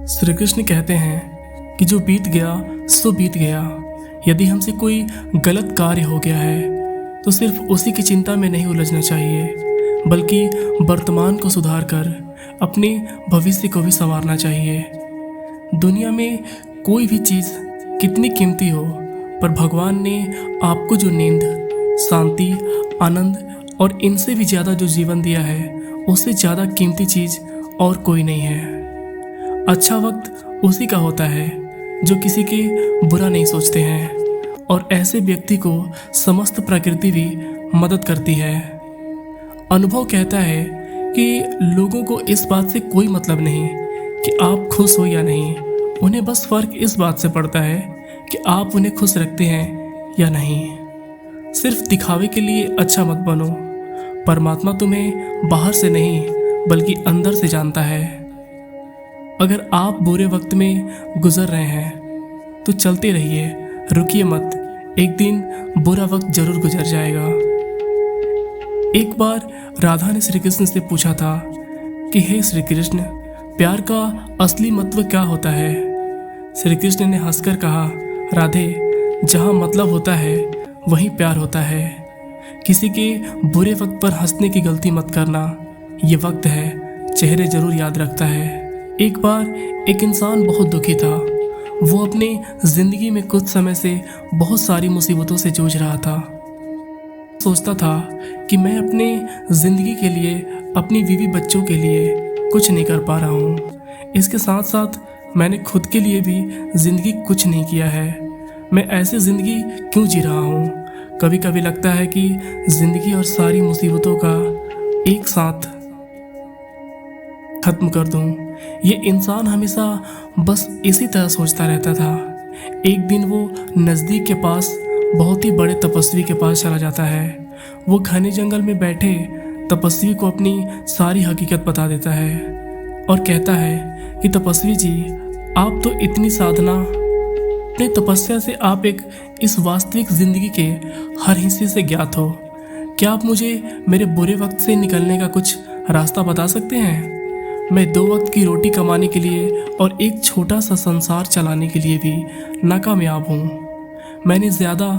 श्री कृष्ण कहते हैं कि जो बीत गया सो बीत गया। यदि हमसे कोई गलत कार्य हो गया है तो सिर्फ उसी की चिंता में नहीं उलझना चाहिए, बल्कि वर्तमान को सुधार कर अपने भविष्य को भी संवारना चाहिए। दुनिया में कोई भी चीज़ कितनी कीमती हो, पर भगवान ने आपको जो नींद, शांति, आनंद और इनसे भी ज़्यादा जो जीवन दिया है, उससे ज़्यादा कीमती चीज़ और कोई नहीं है। अच्छा वक्त उसी का होता है जो किसी के बुरा नहीं सोचते हैं, और ऐसे व्यक्ति को समस्त प्रकृति भी मदद करती है। अनुभव कहता है कि लोगों को इस बात से कोई मतलब नहीं कि आप खुश हो या नहीं, उन्हें बस फर्क इस बात से पड़ता है कि आप उन्हें खुश रखते हैं या नहीं। सिर्फ दिखावे के लिए अच्छा मत बनो। परमात्मा तुम्हें बाहर से नहीं बल्कि अंदर से जानता है। अगर आप बुरे वक्त में गुजर रहे हैं तो चलते रहिए, रुकिए मत। एक दिन बुरा वक्त जरूर गुजर जाएगा। एक बार राधा ने श्री कृष्ण से पूछा था कि हे श्री कृष्ण, प्यार का असली महत्व क्या होता है? श्री कृष्ण ने हंसकर कहा, राधे, जहाँ मतलब होता है वहीं प्यार होता है। किसी के बुरे वक्त पर हंसने की गलती मत करना। ये वक्त है, चेहरे जरूर याद रखता है। एक बार एक इंसान बहुत दुखी था। वो अपने जिंदगी में कुछ समय से बहुत सारी मुसीबतों से जूझ रहा था। सोचता था कि मैं अपने जिंदगी के लिए, अपनी बीवी बच्चों के लिए कुछ नहीं कर पा रहा हूँ। इसके साथ साथ मैंने खुद के लिए भी जिंदगी कुछ नहीं किया है। मैं ऐसी जिंदगी क्यों जी रहा हूँ? कभी कभी लगता है कि जिंदगी और सारी मुसीबतों का एक साथ खत्म कर दूं। ये इंसान हमेशा बस इसी तरह सोचता रहता था। एक दिन वो नज़दीक के पास बहुत ही बड़े तपस्वी के पास चला जाता है। वो घने जंगल में बैठे तपस्वी को अपनी सारी हकीकत बता देता है और कहता है कि तपस्वी जी, आप तो इतनी साधना, अपनी तपस्या से आप एक इस वास्तविक जिंदगी के हर हिस्से से ज्ञात हो। क्या आप मुझे मेरे बुरे वक्त से निकलने का कुछ रास्ता बता सकते हैं? मैं 2 वक्त की रोटी कमाने के लिए और एक छोटा सा संसार चलाने के लिए भी नाकामयाब हूँ। मैंने ज़्यादा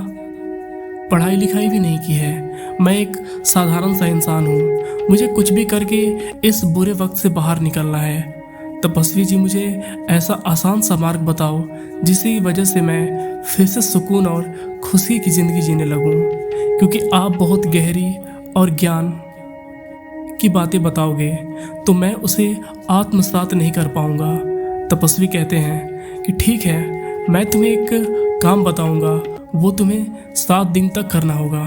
पढ़ाई लिखाई भी नहीं की है। मैं एक साधारण सा इंसान हूँ। मुझे कुछ भी करके इस बुरे वक्त से बाहर निकलना है। तपस्वी जी, मुझे ऐसा आसान सा मार्ग बताओ जिसकी वजह से मैं फिर से सुकून और खुशी की ज़िंदगी जीने लगूँ, क्योंकि आप बहुत गहरी और ज्ञान की बातें बताओगे तो मैं उसे आत्मसात नहीं कर पाऊंगा। तपस्वी कहते हैं कि ठीक है, मैं तुम्हें एक काम बताऊंगा, वो तुम्हें 7 दिन तक करना होगा।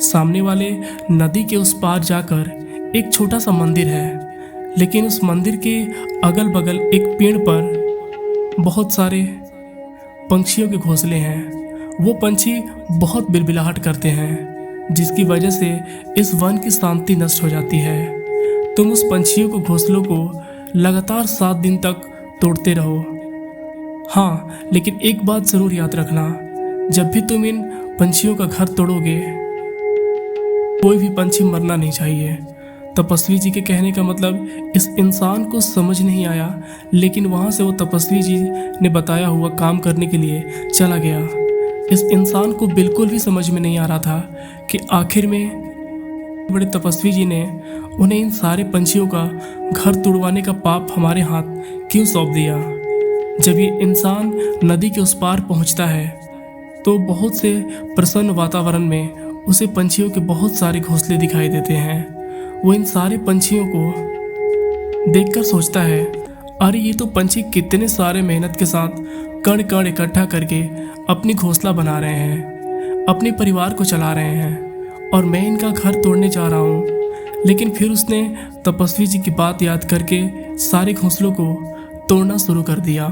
सामने वाले नदी के उस पार जाकर एक छोटा सा मंदिर है, लेकिन उस मंदिर के अगल बगल एक पेड़ पर बहुत सारे पंछियों के घोंसले हैं। वो पंछी बहुत बिलबिलाहट करते हैं, जिसकी वजह से इस वन की शांति नष्ट हो जाती है। तुम उस पंछियों को घोंसलों को लगातार 7 दिन तक तोड़ते रहो। हाँ, लेकिन एक बात ज़रूर याद रखना, जब भी तुम इन पंछियों का घर तोड़ोगे, कोई भी पंछी मरना नहीं चाहिए। तपस्वी जी के कहने का मतलब इस इंसान को समझ नहीं आया, लेकिन वहाँ से वो तपस्वी जी ने बताया हुआ काम करने के लिए चला गया। इस इंसान को बिल्कुल भी समझ में नहीं आ रहा था कि आखिर में बड़े तपस्वी जी ने उन्हें इन सारे पंछियों का घर तुड़वाने का पाप हमारे हाथ क्यों सौंप दिया। जब ये इंसान नदी के उस पार पहुंचता है तो बहुत से प्रसन्न वातावरण में उसे पंछियों के बहुत सारे घोंसले दिखाई देते हैं। वो इन सारे पंछियों को देखकर सोचता है, अरे ये तो पंछी कितने सारे मेहनत के साथ कण कण इकट्ठा करके अपनी घोंसला बना रहे हैं, अपने परिवार को चला रहे हैं, और मैं इनका घर तोड़ने जा रहा हूँ। लेकिन फिर उसने तपस्वी जी की बात याद करके सारे घोंसलों को तोड़ना शुरू कर दिया।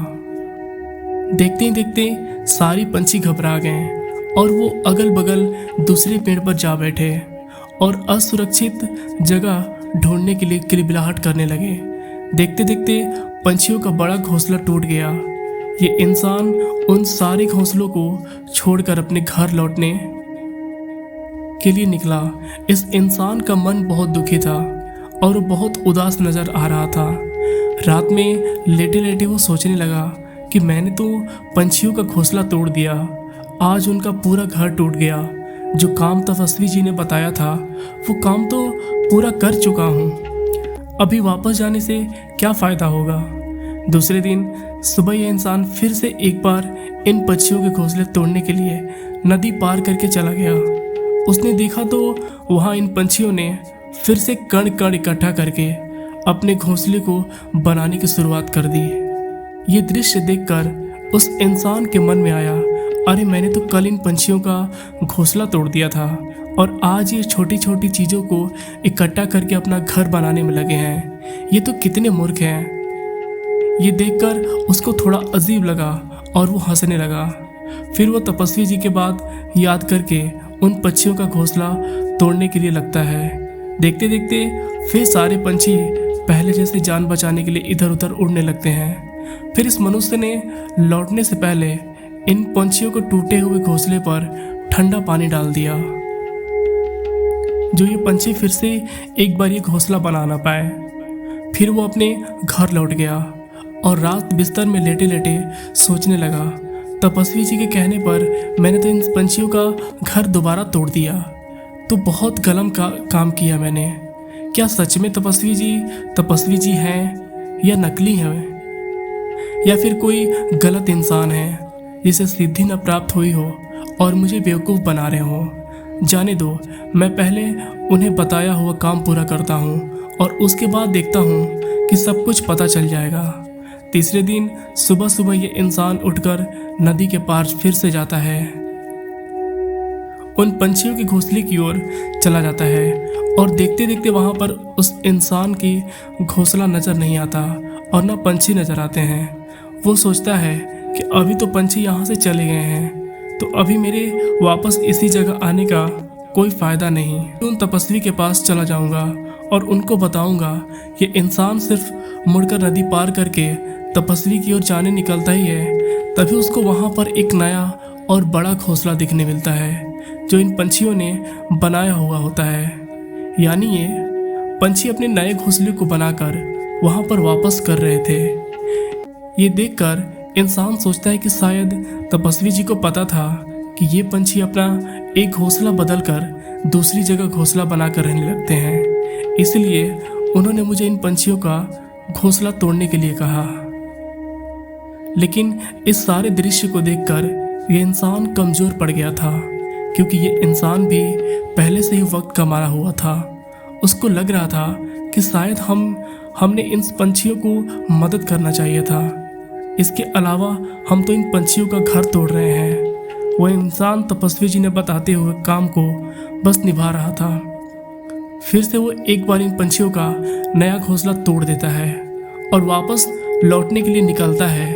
देखते ही देखते सारी पंछी घबरा गए और वो अगल बगल दूसरे पेड़ पर जा बैठे और असुरक्षित जगह ढूंढने के लिए किलबिलाहट करने लगे। देखते देखते पंछियों का बड़ा घोंसला टूट गया। ये इंसान उन सारे घोंसलों को छोड़कर अपने घर लौटने के लिए निकला। इस इंसान का मन बहुत दुखी था और वो बहुत उदास नजर आ रहा था। रात में लेटे लेटे वो सोचने लगा कि मैंने तो पंछियों का घोंसला तोड़ दिया, आज उनका पूरा घर टूट गया। जो काम तपस्वी जी ने बताया था वो काम तो पूरा कर चुका हूँ, अभी वापस जाने से क्या फ़ायदा होगा। दूसरे दिन सुबह यह इंसान फिर से एक बार इन पक्षियों के घोंसले तोड़ने के लिए नदी पार करके चला गया। उसने देखा तो वहाँ इन पंछियों ने फिर से कण कण इकट्ठा करके अपने घोंसले को बनाने की शुरुआत कर दी। ये दृश्य देखकर उस इंसान के मन में आया, अरे मैंने तो कल इन पंछियों का घोंसला तोड़ दिया था और आज ये छोटी छोटी चीज़ों को इकट्ठा करके अपना घर बनाने में लगे हैं। ये तो कितने मूर्ख हैं। ये देखकर उसको थोड़ा अजीब लगा और वो हंसने लगा। फिर वो तपस्वी जी के बात याद करके उन पक्षियों का घोंसला तोड़ने के लिए लगता है। देखते देखते फिर सारे पंछी पहले जैसे जान बचाने के लिए इधर उधर उड़ने लगते हैं। फिर इस मनुष्य ने लौटने से पहले इन पंछियों को टूटे हुए घोंसले पर ठंडा पानी डाल दिया, जो ये पंछी फिर से एक बार ये घोंसला बना ना पाए। फिर वो अपने घर लौट गया और रात बिस्तर में लेटे लेटे सोचने लगा, तपस्वी जी के कहने पर मैंने तो इन पंछियों का घर दोबारा तोड़ दिया, तो बहुत गलत काम किया मैंने। क्या सच में तपस्वी जी हैं या नकली हैं, या फिर कोई गलत इंसान है जिसे सिद्धि न प्राप्त हुई हो और मुझे बेवकूफ़ बना रहे हो। जाने दो, मैं पहले उन्हें बताया हुआ काम पूरा करता हूँ और उसके बाद देखता हूँ कि सब कुछ पता चल जाएगा। तीसरे दिन सुबह सुबह ये इंसान उठकर नदी के पार फिर से जाता है, उन पंछियों के घोंसले की ओर चला जाता है और देखते देखते वहाँ पर उस इंसान की घोंसला नज़र नहीं आता और न पंछी नज़र आते हैं। वो सोचता है कि अभी तो पंछी यहाँ से चले गए हैं, तो अभी मेरे वापस इसी जगह आने का कोई फ़ायदा नहीं। उन तपस्वी के पास चला जाऊँगा और उनको बताऊँगा कि इंसान सिर्फ मुड़कर नदी पार करके तपस्वी की ओर जाने निकलता ही है, तभी उसको वहाँ पर एक नया और बड़ा घोंसला दिखने मिलता है जो इन पंछियों ने बनाया हुआ होता है। यानी ये पंछी अपने नए घोंसले को बनाकर वहाँ पर वापस कर रहे थे। ये देखकर इंसान सोचता है कि शायद तपस्वी जी को पता था कि ये पंछी अपना एक घोंसला बदलकर दूसरी जगह घोंसला बनाकर रहने लगते हैं, इसलिए उन्होंने मुझे इन पंछियों का घोंसला तोड़ने के लिए कहा। लेकिन इस सारे दृश्य को देखकर ये इंसान कमज़ोर पड़ गया था, क्योंकि ये इंसान भी पहले से ही वक्त का मारा हुआ था। उसको लग रहा था कि शायद हमने इन पंछियों को मदद करना चाहिए था। इसके अलावा हम तो इन पंछियों का घर तोड़ रहे हैं। वो इंसान तपस्वी जी ने बताते हुए काम को बस निभा रहा था। फिर से वो एक बार इन पंछियों का नया घोंसला तोड़ देता है और वापस लौटने के लिए निकलता है।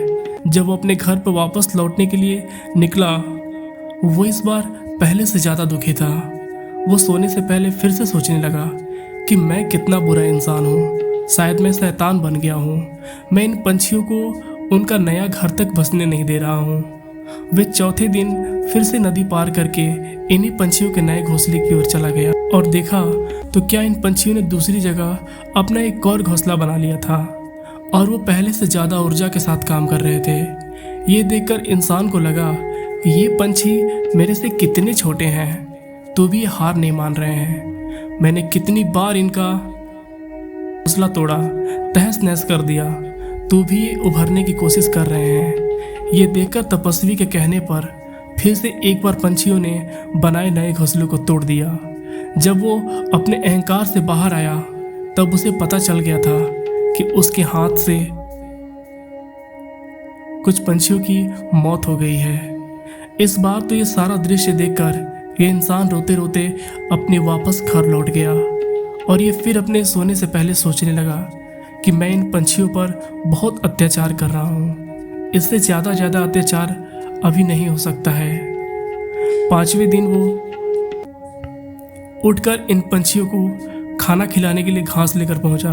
जब वो अपने घर पर वापस लौटने के लिए निकला, वो इस बार पहले से ज़्यादा दुखी था। वो सोने से पहले फिर से सोचने लगा कि मैं कितना बुरा इंसान हूँ, शायद मैं शैतान बन गया हूँ। मैं इन पंछियों को उनका नया घर तक बसने नहीं दे रहा हूँ। वे चौथे दिन फिर से नदी पार करके इन्हीं पंछियों के नए घोंसले की ओर चला गया और देखा तो क्या इन पंछियों ने दूसरी जगह अपना एक और घोंसला बना लिया था और वो पहले से ज़्यादा ऊर्जा के साथ काम कर रहे थे। ये देखकर इंसान को लगा कि ये पंछी मेरे से कितने छोटे हैं, तो भी ये हार नहीं मान रहे हैं। मैंने कितनी बार इनका घोंसला तोड़ा, तहस नहस कर दिया, तो भी ये उभरने की कोशिश कर रहे हैं। ये देखकर तपस्वी के कहने पर फिर से एक बार पंछियों ने बनाए नए घोंसले को तोड़ दिया। जब वो अपने अहंकार से बाहर आया तब उसे पता चल गया था कि उसके हाथ से कुछ पंछियों की मौत हो गई है। इस बार तो ये सारा दृश्य देखकर ये इंसान रोते रोते अपने वापस घर लौट गया और ये फिर अपने सोने से पहले सोचने लगा कि मैं इन पंछियों पर बहुत अत्याचार कर रहा हूँ, इससे ज़्यादा अत्याचार अभी नहीं हो सकता है। 5वें दिन वो उठकर इन पंछियों को खाना खिलाने के लिए घास लेकर पहुंचा।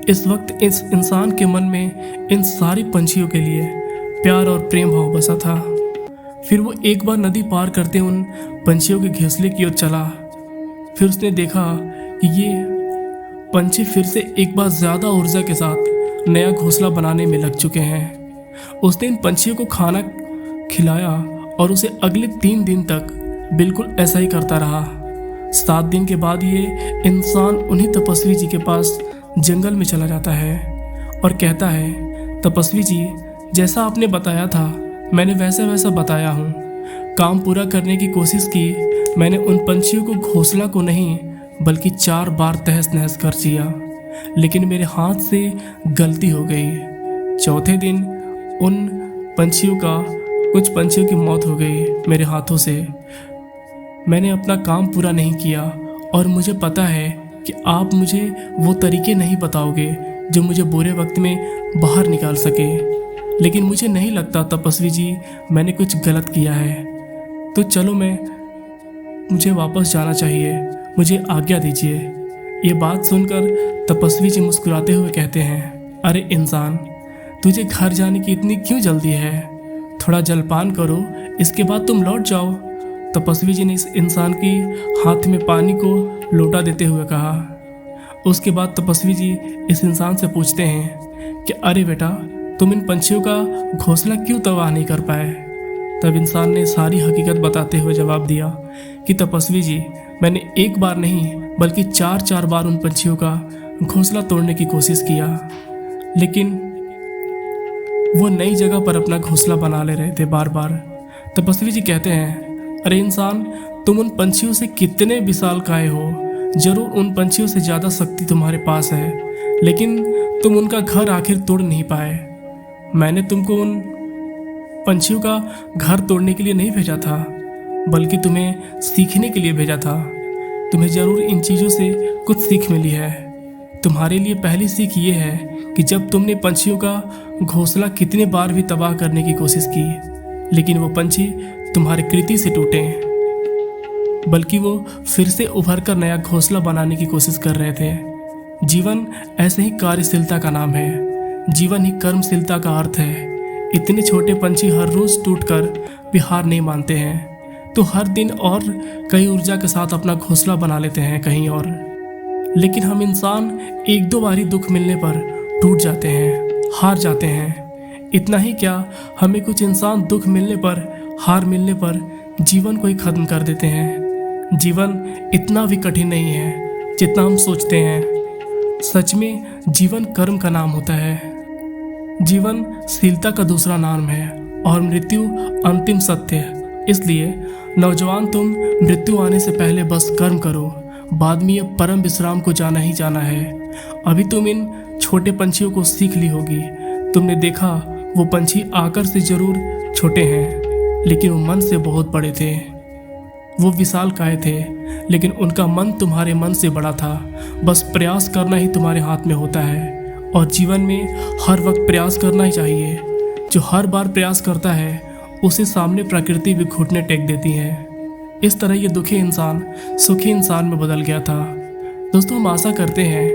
इस वक्त इस इंसान के मन में इन सारी पंछियों के लिए प्यार और प्रेम भाव बसा था। फिर वो एक बार नदी पार करते उन पंछियों के घोंसले की ओर चला। फिर उसने देखा कि ये पंछी फिर से एक बार ज़्यादा ऊर्जा के साथ नया घोंसला बनाने में लग चुके हैं। उसने इन पंछियों को खाना खिलाया और उसे अगले 3 दिन तक बिल्कुल ऐसा ही करता रहा। 7 दिन के बाद ये इंसान उन्हीं तपस्वी जी के पास जंगल में चला जाता है और कहता है, तपस्वी जी, जैसा आपने बताया था मैंने वैसा वैसा बताया हूँ। काम पूरा करने की कोशिश की। मैंने उन पंछियों को घोंसला को नहीं बल्कि 4 बार तहस नहस कर दिया, लेकिन मेरे हाथ से गलती हो गई। चौथे दिन उन कुछ पंछियों की मौत हो गई मेरे हाथों से। मैंने अपना काम पूरा नहीं किया और मुझे पता है कि आप मुझे वो तरीके नहीं बताओगे जो मुझे बुरे वक्त में बाहर निकाल सके, लेकिन मुझे नहीं लगता तपस्वी जी मैंने कुछ गलत किया है। तो चलो मुझे वापस जाना चाहिए, मुझे आज्ञा दीजिए। ये बात सुनकर तपस्वी जी मुस्कुराते हुए कहते हैं, अरे इंसान, तुझे घर जाने की इतनी क्यों जल्दी है? थोड़ा जलपान करो, इसके बाद तुम लौट जाओ। तपस्वी जी ने इस इंसान की हाथ में पानी को लोटा देते हुए कहा। उसके बाद तपस्वी जी इस इंसान से पूछते हैं कि अरे बेटा, तुम इन पंछियों का घोंसला क्यों तबाह नहीं कर पाए? तब इंसान ने सारी हकीकत बताते हुए जवाब दिया कि तपस्वी जी, मैंने एक बार नहीं बल्कि 4 बार उन पंछियों का घोंसला तोड़ने की कोशिश किया, लेकिन वो नई जगह पर अपना घोंसला बना ले रहे थे बार बार। तपस्वी जी कहते हैं, अरे इंसान, तुम उन पंछियों से कितने विशालकाय हो। जरूर उन पंछियों से ज़्यादा शक्ति तुम्हारे पास है, लेकिन तुम उनका घर आखिर तोड़ नहीं पाए। मैंने तुमको उन पंछियों का घर तोड़ने के लिए नहीं भेजा था, बल्कि तुम्हें सीखने के लिए भेजा था। तुम्हें ज़रूर इन चीज़ों से कुछ सीख मिली है। तुम्हारे लिए पहली सीख ये है कि जब तुमने पंछियों का घोंसला कितने बार भी तबाह करने की कोशिश की, लेकिन वो पंछी तुम्हारी कृति से टूटे, बल्कि वो फिर से उभर कर नया घोंसला बनाने की कोशिश कर रहे थे। जीवन ऐसे ही कार्यशीलता का नाम है। जीवन ही कर्मशीलता का अर्थ है। इतने छोटे पंछी हर रोज टूटकर भी हार नहीं मानते हैं, तो हर दिन और कई ऊर्जा के साथ अपना घोंसला बना लेते हैं कहीं और। लेकिन हम इंसान 1-2 बार ही दुख मिलने पर टूट जाते हैं, हार जाते हैं। इतना ही क्या, हमें कुछ इंसान दुख मिलने पर, हार मिलने पर जीवन को ही खत्म कर देते हैं। जीवन इतना भी कठिन नहीं है जितना हम सोचते हैं। सच में जीवन कर्म का नाम होता है। जीवन शीलता का दूसरा नाम है और मृत्यु अंतिम सत्य। इसलिए नौजवान, तुम मृत्यु आने से पहले बस कर्म करो, बाद में ये परम विश्राम को जाना ही जाना है। अभी तुम इन छोटे पंछियों को सीख ली होगी। तुमने देखा वो पंछी आकार से जरूर छोटे हैं, लेकिन वो मन से बहुत बड़े थे। वो विशालकाय थे, लेकिन उनका मन तुम्हारे मन से बड़ा था। बस प्रयास करना ही तुम्हारे हाथ में होता है, और जीवन में हर वक्त प्रयास करना ही चाहिए। जो हर बार प्रयास करता है उसे सामने प्रकृति भी घुटने टेक देती है। इस तरह ये दुखी इंसान सुखी इंसान में बदल गया था। दोस्तों, हम आशा करते हैं